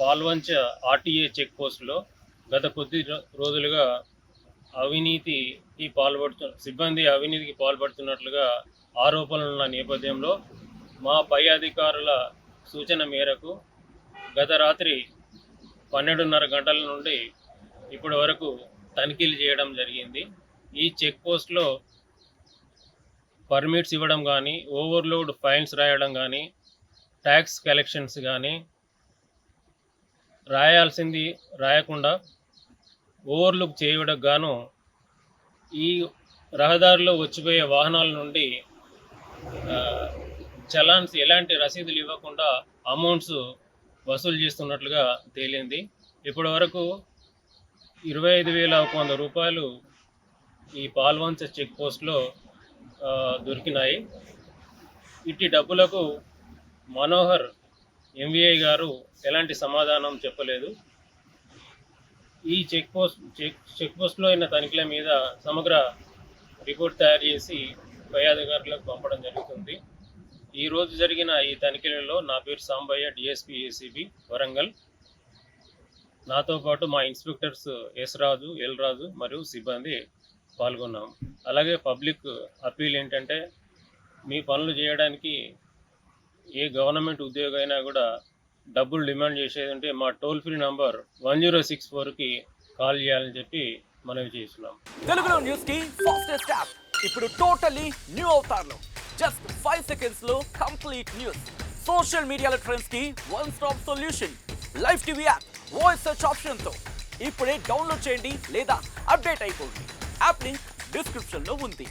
Palvancha RTA check పోస్టులో గత కొద్ది రోజులుగా సిబ్బంది అవినీతికి పాల్పడుతున్నట్లుగా ఆరోపణలున్న నేపథ్యంలో మా పై అధికారుల సూచన మేరకు గత రాత్రి 12:30 గంటల నుండి ఇప్పటి వరకు తనిఖీలు చేయడం జరిగింది. ఈ చెక్ పోస్ట్లో పర్మిట్స్ ఇవ్వడం కానీ, ఓవర్లోడ్ ఫైన్స్ రాయడం కానీ, ట్యాక్స్ కలెక్షన్స్ కానీ రాయాల్సింది రాయకుండా ఓవర్లుక్ చేయడానికి గాను ఈ రహదారిలో వచ్చిపోయే వాహనాల నుండి చలాన్స్ ఎలాంటి రసీదులు ఇవ్వకుండా అమౌంట్స్ వసూలు చేస్తున్నట్లుగా తేలింది. ఇప్పటి వరకు 25,100 రూపాయలు ఈ పాల్వంచ చెక్ పోస్ట్లో దొరికినాయి. ఇట్టి డబ్బులకు మనోహర్ ఎంవిఐ గారు ఎలాంటి సమాధానం చెప్పలేదు. ఈ చెక్ పోస్ట్లో అయిన తనిఖీల మీద సమగ్ర రిపోర్ట్ తయారు చేసి పై అధికారులకు పంపడం జరుగుతుంది. ఈరోజు జరిగిన ఈ తనిఖీలలో నా పేరు సాంబయ్య, డిఎస్పీ ఏసీబీ వరంగల్. నాతో పాటు మా ఇన్స్పెక్టర్స్ ఎస్ రాజు, ఎల్ రాజు మరియు సిబ్బంది పాల్గొన్నాం. అలాగే పబ్లిక్ అప్పీల్ ఏంటంటే, మీ పనులు చేయడానికి ఏ గవర్నమెంట్ ఉద్యోగం అయినా కూడా డబ్బులు డిమాండ్ చేసేది ఉంటే మా టోల్ ఫ్రీ నంబర్ 1064కి కాల్ చేయాలని చెప్పి మనవి చేస్తున్నాం. తెలుగులో న్యూస్ కి ఫాస్టెస్ట్ యాప్ ఇప్పుడు టోటలీ న్యూ అవతార్లో జస్ట్ 5 seconds లో కంప్లీట్ న్యూస్. సోషల్ మీడియాలో ట్రెండ్స్ కి one stop solution. Live TV app voice search option తో ఇప్పుడే డౌన్లోడ్ చేయండి లేదా అప్డేట్ అయిపోండి. యాప్ లింక్ డిస్క్రిప్షన్ లో ఉంది.